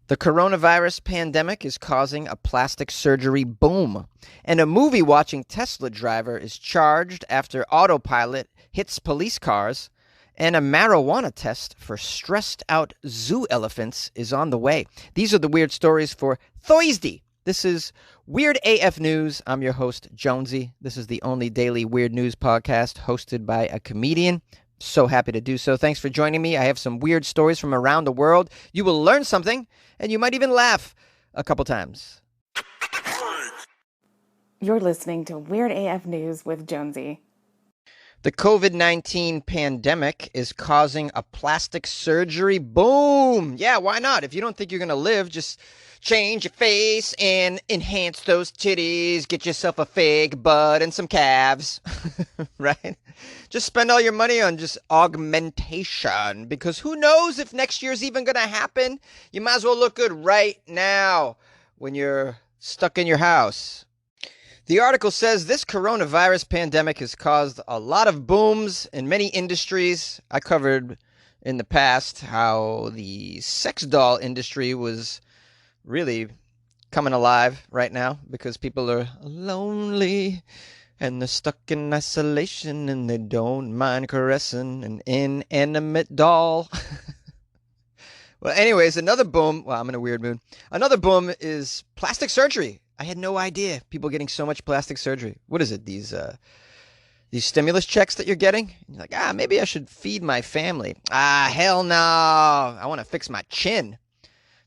The coronavirus pandemic is causing a plastic surgery boom, and a movie-watching Tesla driver is charged after autopilot hits police cars, and a marijuana test for stressed-out zoo elephants is on the way. These are the weird stories for Thursday. This is Weird AF News. I'm your host, Jonesy. This is the only daily weird news podcast hosted by a comedian. So happy to do so. Thanks for joining me. I have some weird stories from around the world. You will learn something, and you might even laugh a couple times. You're listening to Weird AF News with Jonesy. The COVID-19 pandemic is causing a plastic surgery boom. Yeah, why not? If you don't think you're going to live, just change your face and enhance those titties. Get yourself a fake butt and some calves, right? Just spend all your money on just augmentation, because who knows if next year's even going to happen. You might as well look good right now when you're stuck in your house. The article says this coronavirus pandemic has caused a lot of booms in many industries. I covered in the past how the sex doll industry was really coming alive right now because people are lonely and they're stuck in isolation and they don't mind caressing an inanimate doll. Well, anyways, another boom. Well, I'm in a weird mood. Another boom is plastic surgery. I had no idea people getting so much plastic surgery. What is it? These stimulus checks that you're getting? You're like, maybe I should feed my family. Hell no. I want to fix my chin.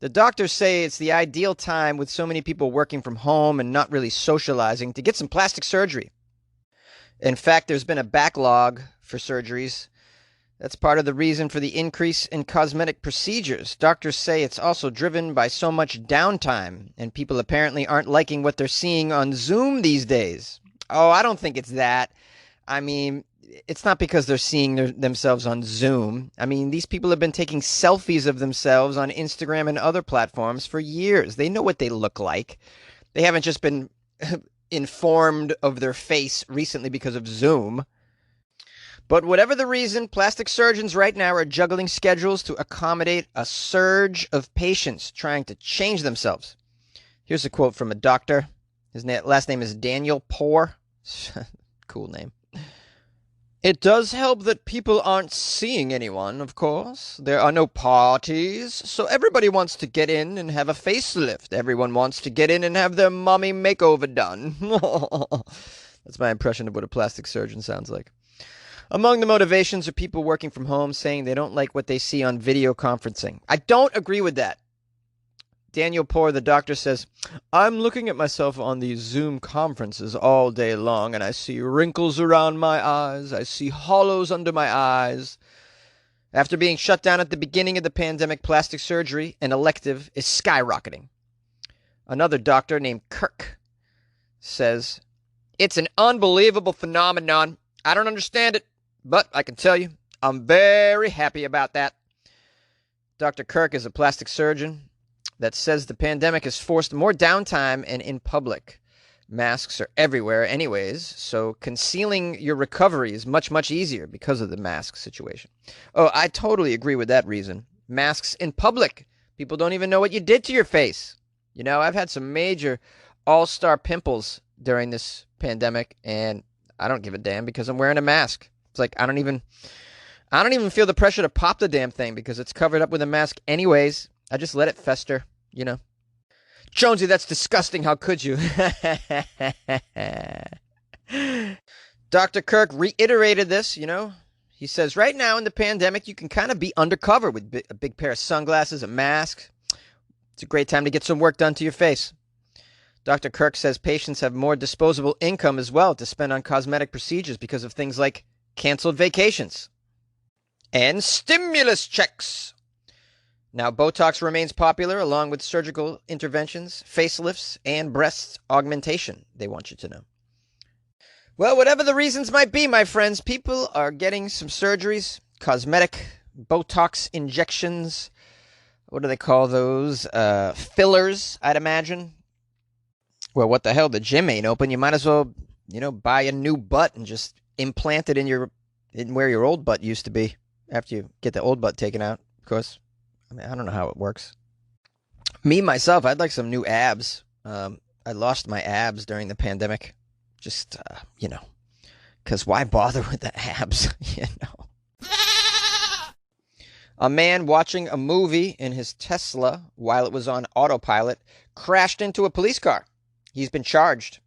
The doctors say it's the ideal time with so many people working from home and not really socializing to get some plastic surgery. In fact, there's been a backlog for surgeries. That's part of the reason for the increase in cosmetic procedures. Doctors say it's also driven by so much downtime, and people apparently aren't liking what they're seeing on Zoom these days. Oh, I don't think it's that. I mean, it's not because they're seeing themselves on Zoom. I mean, these people have been taking selfies of themselves on Instagram and other platforms for years. They know what they look like. They haven't just been informed of their face recently because of Zoom. But whatever the reason, plastic surgeons right now are juggling schedules to accommodate a surge of patients trying to change themselves. Here's a quote from a doctor. His last name is Daniel Poor. Cool name. It does help that people aren't seeing anyone, of course. There are no parties, so everybody wants to get in and have a facelift. Everyone wants to get in and have their mommy makeover done. That's my impression of what a plastic surgeon sounds like. Among the motivations are people working from home saying they don't like what they see on video conferencing. I don't agree with that. Daniel Poor, the doctor, says, I'm looking at myself on these Zoom conferences all day long, and I see wrinkles around my eyes. I see hollows under my eyes. After being shut down at the beginning of the pandemic, plastic surgery, an elective, is skyrocketing. Another doctor named Kirk says, it's an unbelievable phenomenon. I don't understand it, but I can tell you, I'm very happy about that. Dr. Kirk is a plastic surgeon that says the pandemic has forced more downtime and in public. Masks are everywhere anyways, so concealing your recovery is much, much easier because of the mask situation. Oh, I totally agree with that reason. Masks in public. People don't even know what you did to your face. You know, I've had some major all-star pimples during this pandemic, and I don't give a damn because I'm wearing a mask. It's like I don't even feel the pressure to pop the damn thing because it's covered up with a mask anyways. I just let it fester, you know. Jonesy, that's disgusting. How could you? Dr. Kirk reiterated this, you know. He says, right now in the pandemic, you can kind of be undercover with a big pair of sunglasses, a mask. It's a great time to get some work done to your face. Dr. Kirk says patients have more disposable income as well to spend on cosmetic procedures because of things like canceled vacations and stimulus checks. Now, Botox remains popular along with surgical interventions, facelifts, and breast augmentation, they want you to know. Well, whatever the reasons might be, my friends, people are getting some surgeries, cosmetic, Botox injections. What do they call those? Fillers, I'd imagine. Well, what the hell? The gym ain't open. You might as well, buy a new butt and just implant it in where your old butt used to be after you get the old butt taken out, of course. I mean, I don't know how it works. Me, myself, I'd like some new abs. I lost my abs during the pandemic. Just, because why bother with the abs? A man watching a movie in his Tesla while it was on autopilot crashed into a police car. He's been charged.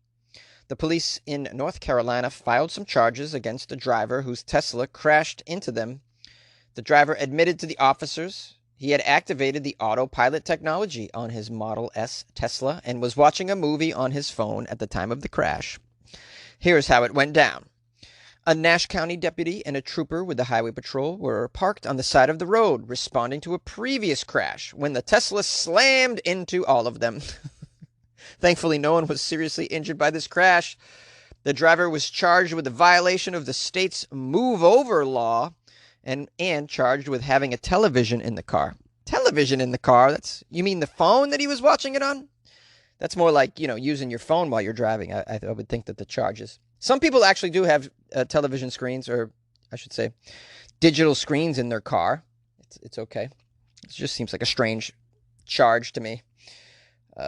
The police in North Carolina filed some charges against a driver whose Tesla crashed into them. The driver admitted to the officers he had activated the autopilot technology on his Model S Tesla and was watching a movie on his phone at the time of the crash. Here's how it went down. A Nash County deputy and a trooper with the Highway Patrol were parked on the side of the road, responding to a previous crash when the Tesla slammed into all of them. Thankfully, no one was seriously injured by this crash. The driver was charged with a violation of the state's move over law and charged with having a television in the car. Television in the car? You mean the phone that he was watching it on? That's more like, using your phone while you're driving. I would think that the charges. Some people actually do have television screens, or I should say digital screens in their car. It's okay. It just seems like a strange charge to me.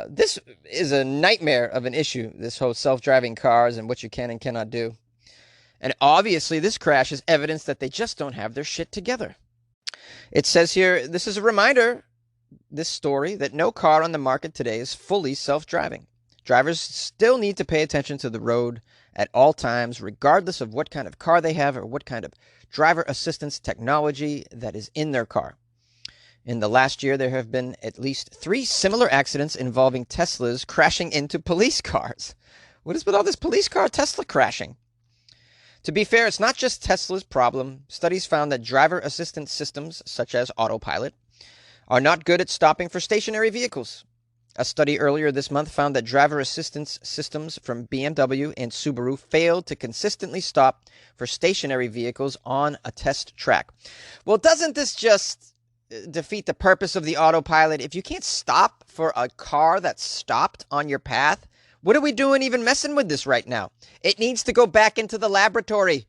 This is a nightmare of an issue, this whole self-driving cars and what you can and cannot do. And obviously, this crash is evidence that they just don't have their shit together. It says here, this is a reminder, this story, that no car on the market today is fully self-driving. Drivers still need to pay attention to the road at all times, regardless of what kind of car they have or what kind of driver assistance technology that is in their car. In the last year, there have been at least 3 similar accidents involving Teslas crashing into police cars. What is with all this police car Tesla crashing? To be fair, it's not just Tesla's problem. Studies found that driver assistance systems, such as autopilot, are not good at stopping for stationary vehicles. A study earlier this month found that driver assistance systems from BMW and Subaru failed to consistently stop for stationary vehicles on a test track. Well, doesn't this just defeat the purpose of the autopilot? If you can't stop for a car that's stopped on your path, what are we doing even messing with this right now? It needs to go back into the laboratory.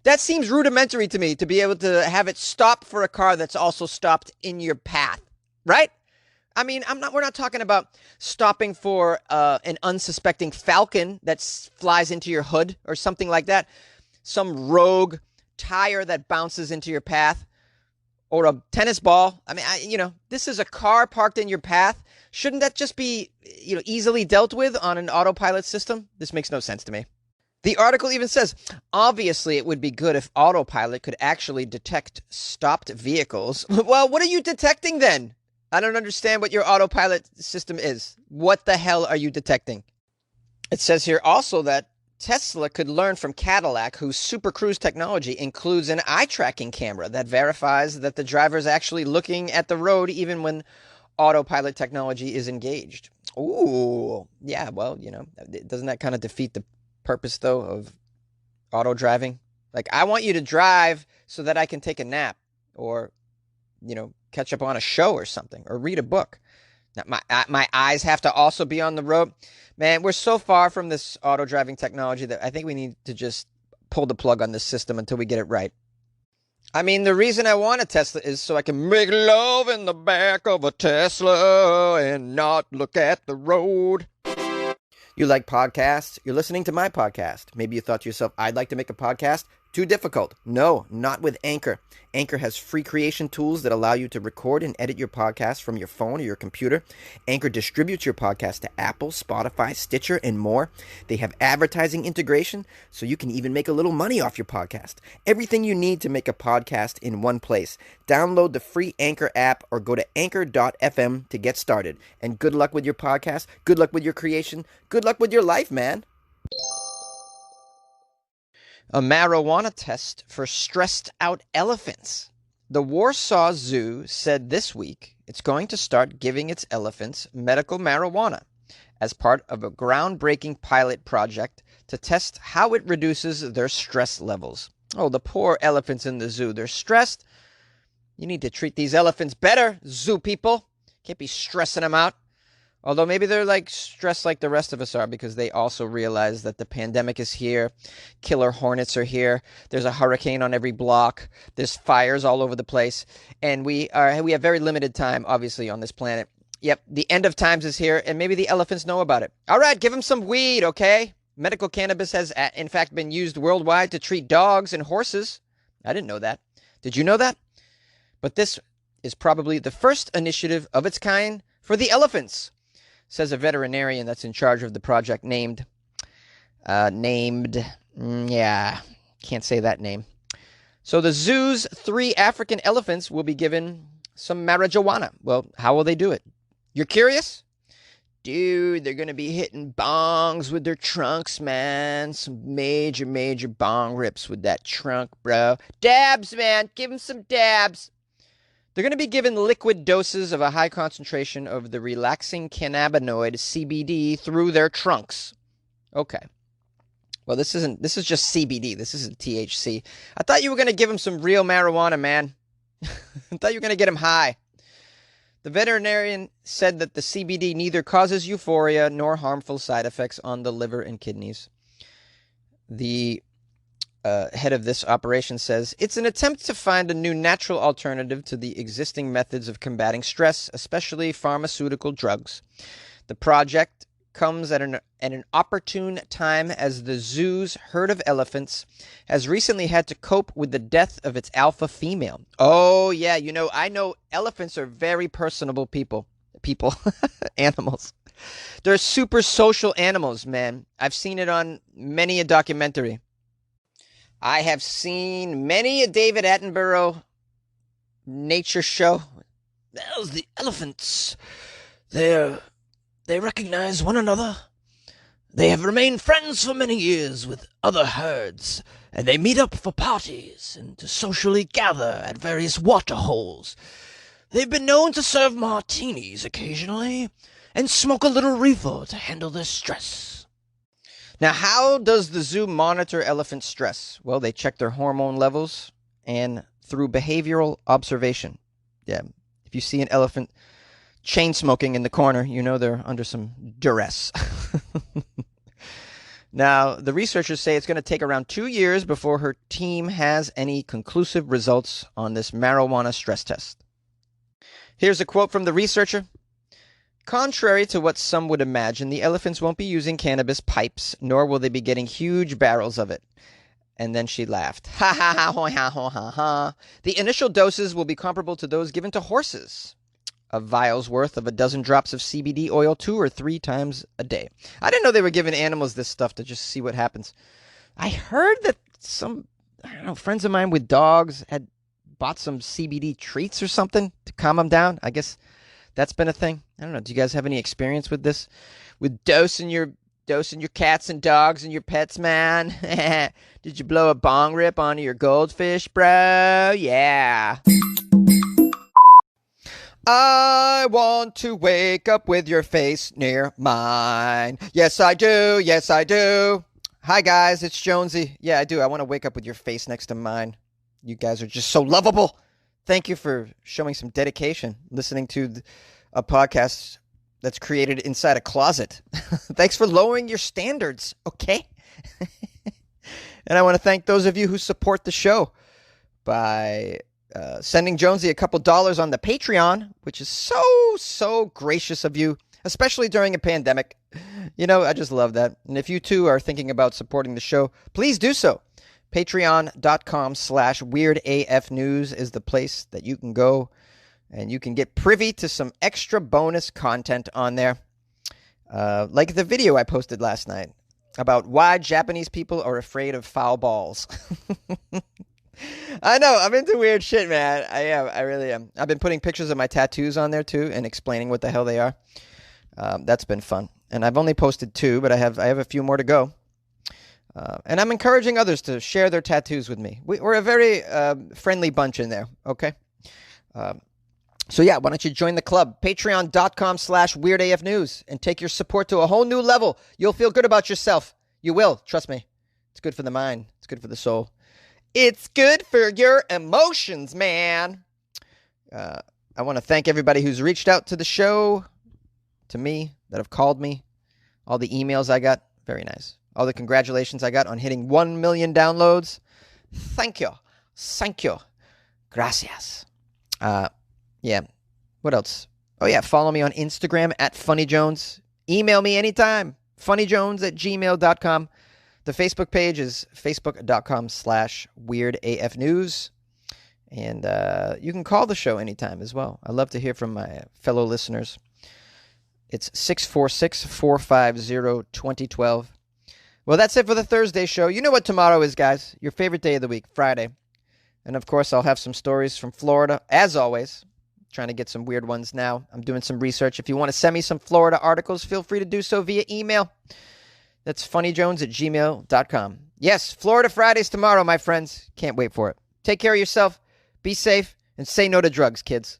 That seems rudimentary to me, to be able to have it stop for a car that's also stopped in your path, right? I mean, we're not talking about stopping for an unsuspecting falcon that flies into your hood or something like that. Some rogue tire that bounces into your path, or a tennis ball. I mean, this is a car parked in your path. Shouldn't that just be, easily dealt with on an autopilot system? This makes no sense to me. The article even says, obviously it would be good if autopilot could actually detect stopped vehicles. Well, what are you detecting then? I don't understand what your autopilot system is. What the hell are you detecting? It says here also that Tesla could learn from Cadillac, whose Super Cruise technology includes an eye-tracking camera that verifies that the driver is actually looking at the road even when autopilot technology is engaged. Ooh, yeah, well, doesn't that kind of defeat the purpose, though, of auto driving? Like, I want you to drive so that I can take a nap or, catch up on a show or something, or read a book. Now, my eyes have to also be on the road. Man, we're so far from this auto driving technology that I think we need to just pull the plug on this system until we get it right. I mean, the reason I want a Tesla is so I can make love in the back of a Tesla and not look at the road. You like podcasts? You're listening to my podcast. Maybe you thought to yourself, I'd like to make a podcast. Too difficult. No, not with Anchor. Anchor has free creation tools that allow you to record and edit your podcast from your phone or your computer. Anchor distributes your podcast to Apple, Spotify, Stitcher, and more. They have advertising integration, so you can even make a little money off your podcast. Everything you need to make a podcast in one place. Download the free Anchor app or go to anchor.fm to get started. And good luck with your podcast. Good luck with your creation. Good luck with your life, man. A marijuana test for stressed out elephants. The Warsaw Zoo said this week it's going to start giving its elephants medical marijuana as part of a groundbreaking pilot project to test how it reduces their stress levels. Oh, the poor elephants in the zoo. They're stressed. You need to treat these elephants better, zoo people. Can't be stressing them out. Although maybe they're like stressed like the rest of us are because they also realize that the pandemic is here, killer hornets are here, there's a hurricane on every block, there's fires all over the place, and we have very limited time, obviously, on this planet. Yep, the end of times is here, and maybe the elephants know about it. All right, give them some weed, okay? Medical cannabis has, in fact, been used worldwide to treat dogs and horses. I didn't know that. Did you know that? But this is probably the first initiative of its kind for the elephants, says a veterinarian that's in charge of the project yeah, can't say that name. So the zoo's 3 African elephants will be given some marijuana. Well, how will they do it? You're curious? Dude, they're going to be hitting bongs with their trunks, man. Some major, major bong rips with that trunk, bro. Dabs, man. Give them some dabs. They're going to be given liquid doses of a high concentration of the relaxing cannabinoid CBD through their trunks. Okay. Well, this is just CBD. This isn't THC. I thought you were going to give them some real marijuana, man. I thought you were going to get them high. The veterinarian said that the CBD neither causes euphoria nor harmful side effects on the liver and kidneys. The head of this operation says, it's an attempt to find a new natural alternative to the existing methods of combating stress, especially pharmaceutical drugs. The project comes at an opportune time as the zoo's herd of elephants has recently had to cope with the death of its alpha female. Oh, yeah, I know elephants are very personable people, animals. They're super social animals, man. I've seen it on many a documentary. I have seen many a David Attenborough nature show. There's the elephants. They recognize one another. They have remained friends for many years with other herds, and they meet up for parties and to socially gather at various water holes. They've been known to serve martinis occasionally and smoke a little reefer to handle their stress. Now, how does the zoo monitor elephant stress? Well, they check their hormone levels and through behavioral observation. Yeah, if you see an elephant chain smoking in the corner, you know they're under some duress. Now, the researchers say it's going to take around 2 years before her team has any conclusive results on this marijuana stress test. Here's a quote from the researcher. Contrary to what some would imagine, the elephants won't be using cannabis pipes, nor will they be getting huge barrels of it. And then she laughed. Ha ha ha ha ha ha ha. The initial doses will be comparable to those given to horses. A vial's worth of a dozen drops of CBD oil 2 or 3 times a day. I didn't know they were giving animals this stuff to just see what happens. I heard that some, friends of mine with dogs had bought some CBD treats or something to calm them down. I guess that's been a thing. I don't know. Do you guys have any experience with this? With dosing your cats and dogs and your pets, man? Did you blow a bong rip onto your goldfish, bro? Yeah. I want to wake up with your face near mine. Yes, I do. Yes, I do. Hi, guys. It's Jonesy. Yeah, I do. I want to wake up with your face next to mine. You guys are just so lovable. Thank you for showing some dedication, listening to a podcast that's created inside a closet. Thanks for lowering your standards, okay? And I want to thank those of you who support the show by sending Jonesy a couple dollars on the Patreon, which is so gracious of you, especially during a pandemic. I just love that. And if you too are thinking about supporting the show, please do so. Patreon.com/WeirdAFNews is the place that you can go, and you can get privy to some extra bonus content on there. Like the video I posted last night about why Japanese people are afraid of foul balls. I know, I'm into weird shit, man. I am. I really am. I've been putting pictures of my tattoos on there, too, and explaining what the hell they are. That's been fun. And I've only posted 2, but I have a few more to go. And I'm encouraging others to share their tattoos with me. We're a very friendly bunch in there, okay? So, yeah, why don't you join the club? Patreon.com/WeirdAFNews and take your support to a whole new level. You'll feel good about yourself. You will. Trust me. It's good for the mind. It's good for the soul. It's good for your emotions, man. I want to thank everybody who's reached out to the show, to me that have called me, all the emails I got, very nice. All the congratulations I got on hitting 1 million downloads. Thank you. Thank you. Gracias. Yeah. What else? Oh, yeah. Follow me on Instagram at FunnyJones. Email me anytime. funnyjones@gmail.com. The Facebook page is facebook.com/weirdafnews. And you can call the show anytime as well. I love to hear from my fellow listeners. It's 646-450-2012. Well, that's it for the Thursday show. You know what tomorrow is, guys. Your favorite day of the week, Friday. And, of course, I'll have some stories from Florida, as always. Trying to get some weird ones now. I'm doing some research. If you want to send me some Florida articles, feel free to do so via email. That's funnyjones@gmail.com. Yes, Florida Fridays tomorrow, my friends. Can't wait for it. Take care of yourself. Be safe. And say no to drugs, kids.